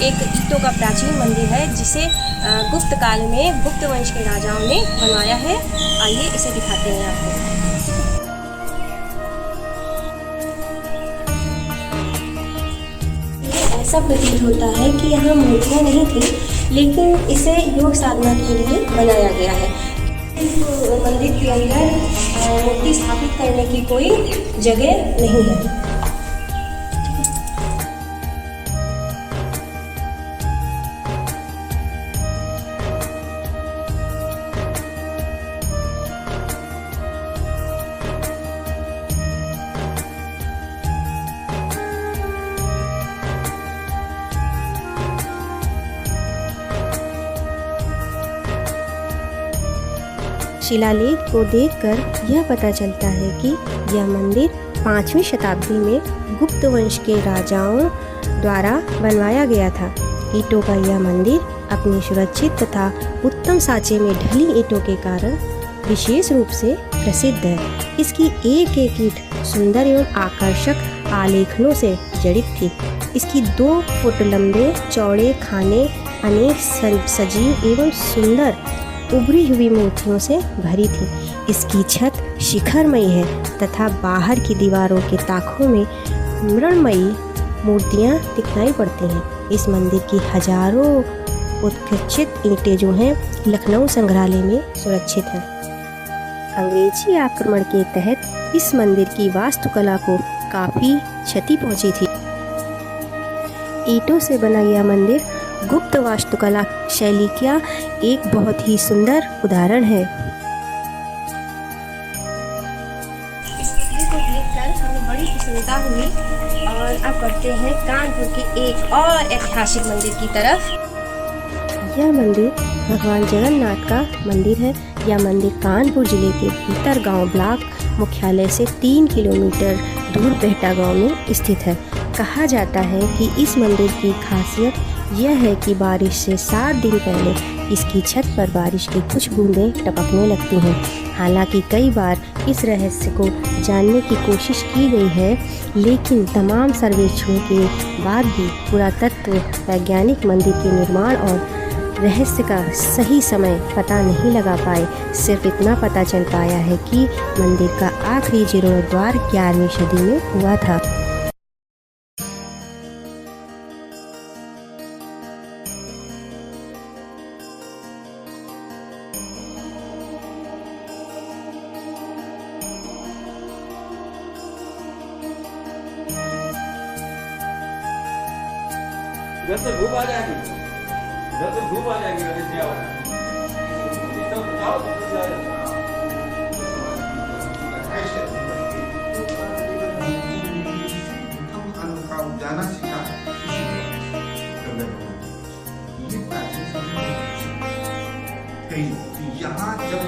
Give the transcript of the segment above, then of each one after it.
एक ईंटों का प्राचीन मंदिर है जिसे गुप्त काल में गुप्त वंश के राजाओं ने बनवाया है। आइए इसे दिखाते हैं आपको। ऐसा प्रतीत होता है कि यहाँ मूर्तियाँ नहीं थी, लेकिन इसे योग साधना के लिए बनाया गया है। इस मंदिर के अंदर मूर्ति स्थापित करने की कोई जगह नहीं है। शिलालेख को देखकर यह पता चलता है कि यह मंदिर 5वीं शताब्दी में गुप्त वंश के राजाओं द्वारा बनवाया गया था। ईंटों का यह मंदिर अपनी सुरक्षित तथा उत्तम सांचे में ढली ईंटों के कारण विशेष रूप से प्रसिद्ध है। इसकी एक एक ईंट सुंदर एवं आकर्षक आलेखनों से जड़ित थी। इसकी 2 फुट लंबे चौड़े खाने अनेक सजीव एवं सुंदर उभरी हुई मूर्तियों से भरी थी। इसकी छत शिखरमयी है तथा बाहर की दीवारों के ताकों में मृणमयी मूर्तियां दिखाई पड़ती हैं। इस मंदिर की हजारों उत्खचित ईंटें जो हैं लखनऊ संग्रहालय में सुरक्षित हैं। अंग्रेजी आक्रमण के तहत इस मंदिर की वास्तुकला को काफ़ी क्षति पहुंची थी। ईंटों से बना यह मंदिर गुप्त वास्तुकला शैली का एक बहुत ही सुंदर उदाहरण है। इस मंदिर को देखकर हमें बड़ी प्रसन्नता हुई और अब बढ़ते हैं कानपुर के एक और ऐतिहासिक मंदिर की तरफ। यह मंदिर भगवान जगन्नाथ का मंदिर है। यह मंदिर कानपुर जिले के भीतर गांव ब्लॉक मुख्यालय से 3 किलोमीटर दूर बेहटा गांव में स्थित है। कहा जाता है कि इस मंदिर की खासियत यह है कि बारिश से 7 दिन पहले इसकी छत पर बारिश की कुछ बूंदें टपकने लगती हैं। हालांकि कई बार इस रहस्य को जानने की कोशिश की गई है, लेकिन तमाम सर्वेक्षणों के बाद भी पुरातत्व वैज्ञानिक मंदिर के निर्माण और रहस्य का सही समय पता नहीं लगा पाए। सिर्फ इतना पता चल पाया है कि मंदिर का आखिरी जीर्णोद्धार 11वीं सदी में हुआ था। इधर से धूप आ जाएगी, इधर से धूप आ जाएगी। अरे क्या होगा? जाओ जाना सीखा यहाँ जब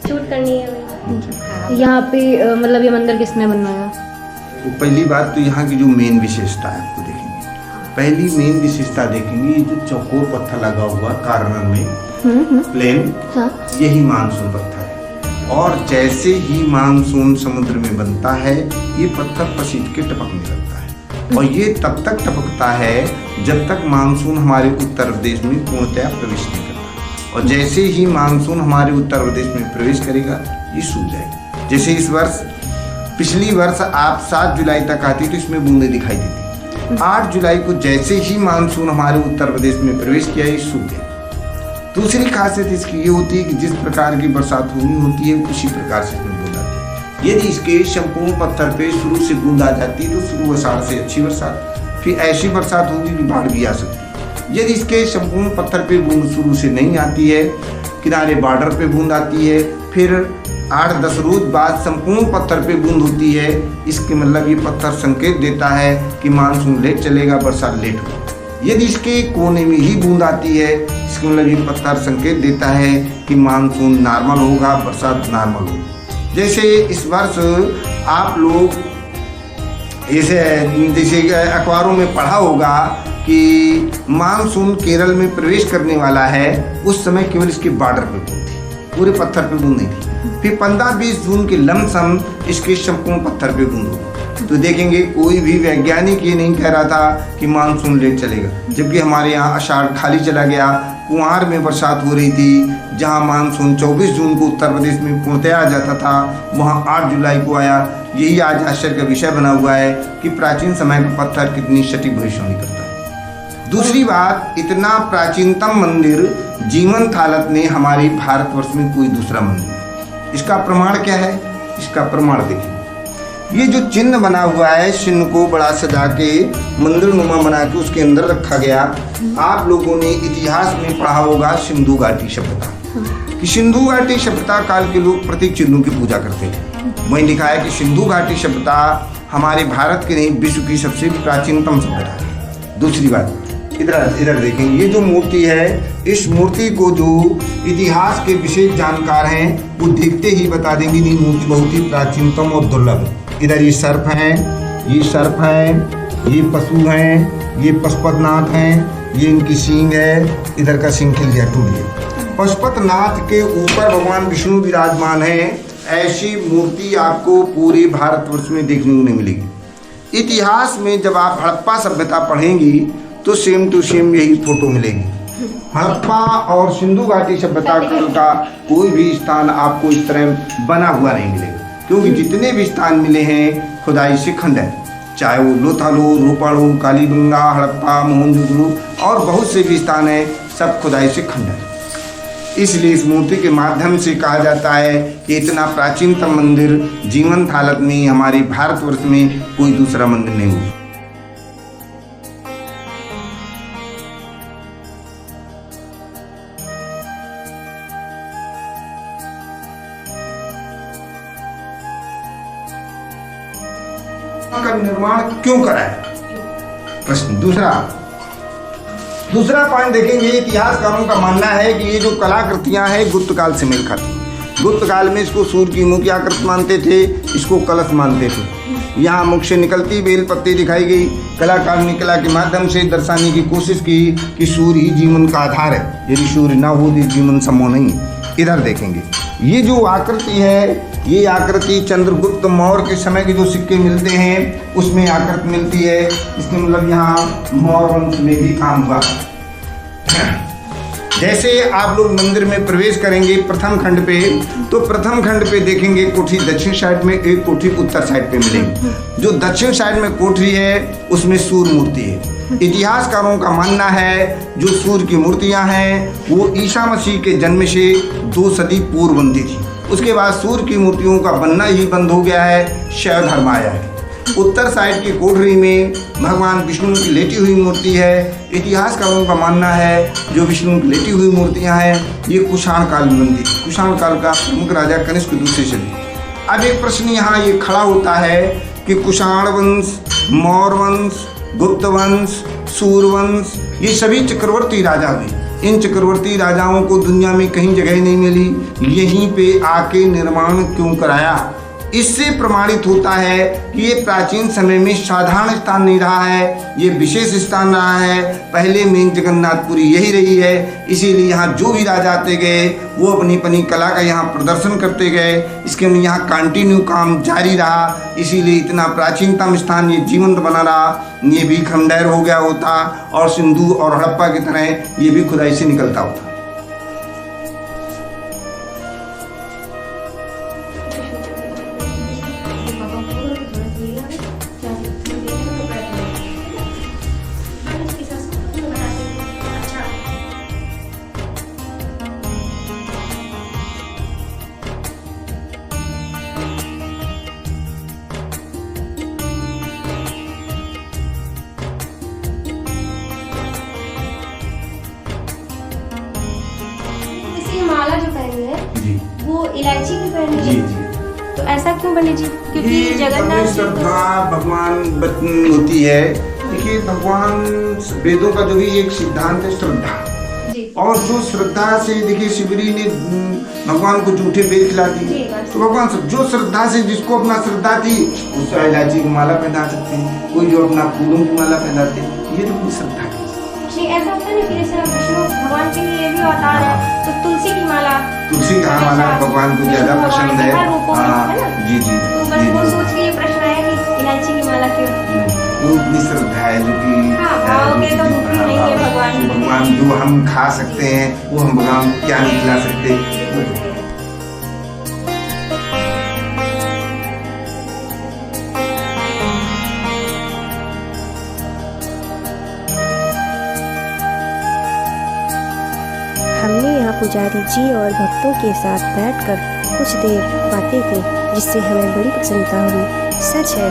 शूट करनी है यहाँ पे मतलब ये मंदिर किसने बनवाया? तो पहली बात तो यहाँ की जो मेन विशेषता है आपको देखेंगे। पहली मेन विशेषता देखेंगे, जो चौकोर पत्थर लगा हुआ कार्नर में प्लेन, हाँ। यही मानसून पत्थर है। और जैसे ही मानसून समुद्र में बनता है, ये पत्थर पसीज के टपकने लगता है। और ये तब तक टपकता है जब तक मानसून हमारे उत्तर प्रदेश में पूर्णतया प्रवेश नहीं करता। और जैसे ही मानसून हमारे उत्तर प्रदेश में प्रवेश करेगा, ये सूख जाएगा। जैसे इस वर्ष, पिछली वर्ष आप 7 जुलाई तक आती तो इसमें बूंदें दिखाई देती। 8 जुलाई को जैसे ही मानसून हमारे उत्तर प्रदेश में प्रवेश किया, ये सूख गया। दूसरी खासियत इसकी ये होती है कि जिस प्रकार की बरसात होनी होती है, उसी प्रकार से इसमें बूंद आती है। यदि इसके संपूर्ण पत्थर पे शुरू से बूंद आ जाती है तो शुरू वर्षा से अच्छी बरसात, फिर ऐसी बरसात होगी कि बाढ़ भी आ सकती है। यदि इसके संपूर्ण पत्थर पे बूंद शुरू से नहीं आती है, किनारे बॉर्डर पे बूंद आती है, फिर 8-10 रोज बाद संपूर्ण पत्थर पे बूंद होती है, इसके मतलब ये पत्थर संकेत देता है कि मानसून लेट चलेगा, बरसात लेट होगी। यदि इसके कोने में ही बूंद आती है, इसके मतलब ये पत्थर संकेत देता है कि मानसून नॉर्मल होगा, बरसात नॉर्मल होगी। जैसे इस वर्ष आप लोग जैसे अखबारों में पढ़ा होगा कि मानसून केरल में प्रवेश करने वाला है। उस समय केवल इसके बॉर्डर पे बूंद थी, पूरे पत्थर पे बूंद नहीं थी। फिर 15-20 जून के लमसम इसके संपूर्ण पत्थर पे बूंद होगी। तो देखेंगे कोई भी वैज्ञानिक ये नहीं कह रहा था कि मानसून लेट चलेगा, जबकि हमारे यहाँ आषाढ़ खाली चला गया, कुंवार में बरसात हो रही थी। जहाँ मानसून 24 जून को उत्तर प्रदेश में पूर्णतया आ जाता था, वहाँ 8 जुलाई को आया। यही आज आश्चर्य का विषय बना हुआ है कि प्राचीन समय का पत्थर कितनी सटीक भविष्यवाणी करता है। दूसरी बात, इतना प्राचीनतम मंदिर जीवंत हालत में हमारे भारतवर्ष में कोई दूसरा मंदिर नहीं। इसका प्रमाण क्या है? इसका प्रमाण देखिए, ये जो चिन्ह बना हुआ है, चिन्ह को बड़ा सजा के मंदिर नुमा बना के उसके अंदर रखा गया। आप लोगों ने इतिहास में पढ़ा होगा सिंधु घाटी सभ्यता, कि सिंधु घाटी सभ्यता काल के लोग प्रतीक चिन्हों की पूजा करते थे। वहीं लिखा है कि सिंधु घाटी सभ्यता हमारे भारत की नहीं, विश्व की सबसे प्राचीनतम सभ्यता है। दूसरी बात, इधर देखेंगे, ये जो मूर्ति है, इस मूर्ति को जो इतिहास के विशेष जानकार हैं वो देखते ही बता देंगे ये मूर्ति बहुत ही प्राचीनतम और दुर्लभ है। इधर ये सर्प हैं, ये पशु हैं, ये पशुपतिनाथ हैं, ये इनकी सींग है, इधर का सींग खिल गया, टूट गया। पशुपतिनाथ के ऊपर भगवान विष्णु विराजमान हैं। ऐसी मूर्ति आपको पूरे भारतवर्ष में देखने को नहीं मिलेगी। इतिहास में जब आप हड़प्पा सभ्यता पढ़ेंगी तो सेम टू सेम यही फोटो मिलेगी। हड़प्पा और सिंधु घाटी सभ्यता का कोई भी स्थान आपको इस तरह बना हुआ नहीं मिलेगा, क्योंकि जितने भी स्थान मिले हैं खुदाई से खंडर, चाहे वो लोथालो, रोपाड़ो, कालीबंगा, हड़प्पा, मोहनजोदड़ो और बहुत से भी स्थान हैं, सब खुदाई से खंडर। इसलिए इस मूर्ति के माध्यम से कहा जाता है कि इतना प्राचीनतम मंदिर जीवंत हालत में हमारे भारतवर्ष में कोई दूसरा मंदिर नहीं हुआ। का निर्माण क्यों कराया? प्रश्न। दूसरा पॉइंट देखेंगे, इतिहासकारों का मानना है कि ये जो कलाकृतियां हैं गुप्त काल से मेल खाती हैं। गुप्त काल में इसको सूर्य की मुख की आकृति मानते थे, इसको कलश मानते थे। यहाँ मुख से निकलती बेल पत्ती दिखाई गई। कलाकार ने कला के माध्यम से दर्शाने की कोशिश की कि सूर्य ही जीवन का आधार है, यदि सूर्य ना हो तो जीवन संभव नहीं है। इधर देखेंगे, ये जो आकृति है, ये आकृति चंद्रगुप्त मौर्य के समय के जो सिक्के मिलते हैं उसमें आकृति मिलती है। इसके मतलब यहाँ मौर्य वंश में भी काम हुआ। जैसे आप लोग मंदिर में प्रवेश करेंगे प्रथम खंड पे, तो प्रथम खंड पे देखेंगे कोठी दक्षिण साइड में, एक कोठी उत्तर साइड पे मिलेगी। जो दक्षिण साइड में कोठरी है उसमें सूर्य मूर्ति है। इतिहासकारों का मानना है जो सूर्य की मूर्तियां हैं वो ईसा मसीह के जन्म से 2 सदी पूर्व बनती थी। उसके बाद सूर्य की मूर्तियों का बनना ही बंद हो गया है, शैव धर्म आया है। उत्तर साइड की कोठरी में भगवान विष्णु की लेटी हुई मूर्ति है। इतिहासकारों का मानना है जो विष्णु की लेटी हुई मूर्तियां हैं ये कुषाण काल में बनती थी। कुषाण काल का प्रमुख राजा कनिष्क दूसरे सदी। अब एक प्रश्न यहाँ ये खड़ा होता है कि कुषाण वंश, मौर्य वंश, गुप्त वंश, सूर्यवंश, ये सभी चक्रवर्ती राजा हुए। इन चक्रवर्ती राजाओं को दुनिया में कहीं जगह नहीं मिली, यहीं पे आके निर्माण क्यों कराया? इससे प्रमाणित होता है कि ये प्राचीन समय में साधारण स्थान नहीं रहा है, ये विशेष स्थान रहा है। पहले मेन जगन्नाथपुरी यही रही है, इसीलिए यहाँ जो भी राजा आते गए वो अपनी अपनी कला का यहाँ प्रदर्शन करते गए। इसके लिए यहाँ कंटिन्यू काम जारी रहा, इसीलिए इतना प्राचीनतम स्थान ये जीवंत बना रहा। ये भी खंडहर हो गया होता और सिंधु और हड़प्पा की तरह ये भी खुदाई से निकलता होता। माला जो पहनी है जी वो इलायची की पहनी जी है। जी तो ऐसा क्यों बने जी? क्योंकि ये जगन्नाथ जी श्रद्धा भगवान होती है। देखिए भगवान वेदों का जो भी एक सिद्धांत है श्रद्धा, जी। और जो श्रद्धा से देखिए शिवरी ने भगवान को जूठे बेल खिला दी, तो भगवान जो श्रद्धा से जिसको अपना श्रद्धा थी उसका इलायची की माला पहना सकते हैं, कोई जो अपना फूलों की माला पहनाते हैं, ये तो अपनी श्रद्धा है। ऐसा होता है ना कि जैसे विष्णु भगवान के लिए भी अवतार है तो तुलसी की माला, तुलसी का माला भगवान को ज्यादा पसंद है। हाँ जी जी। तो बस वो सोच के ये प्रश्न आया कि इलायची की माला क्यों? वो इतनी श्रद्धा है जो कि हाँ, खाओगे तो भूख नहीं है भगवान को। भगवान जो हम खा सकते हैं वो हम भगवान को क्या नहीं खिला सकते। हमने यहाँ पुजारी जी और भक्तों के साथ बैठकर कुछ देर बातें की, जिससे हमें बड़ी प्रसन्नता हुई। सच है,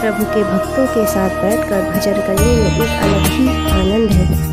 प्रभु के भक्तों के साथ बैठकर भजन करने में एक अलग ही आनंद है।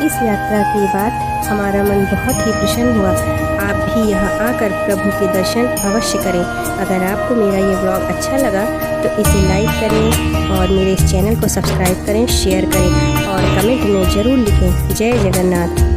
इस यात्रा के बाद हमारा मन बहुत ही प्रसन्न हुआ। आप भी यहाँ आकर प्रभु के दर्शन अवश्य करें। अगर आपको मेरा ये ब्लॉग अच्छा लगा तो इसे लाइक करें और मेरे इस चैनल को सब्सक्राइब करें, शेयर करें और कमेंट में ज़रूर लिखें। जय जगन्नाथ।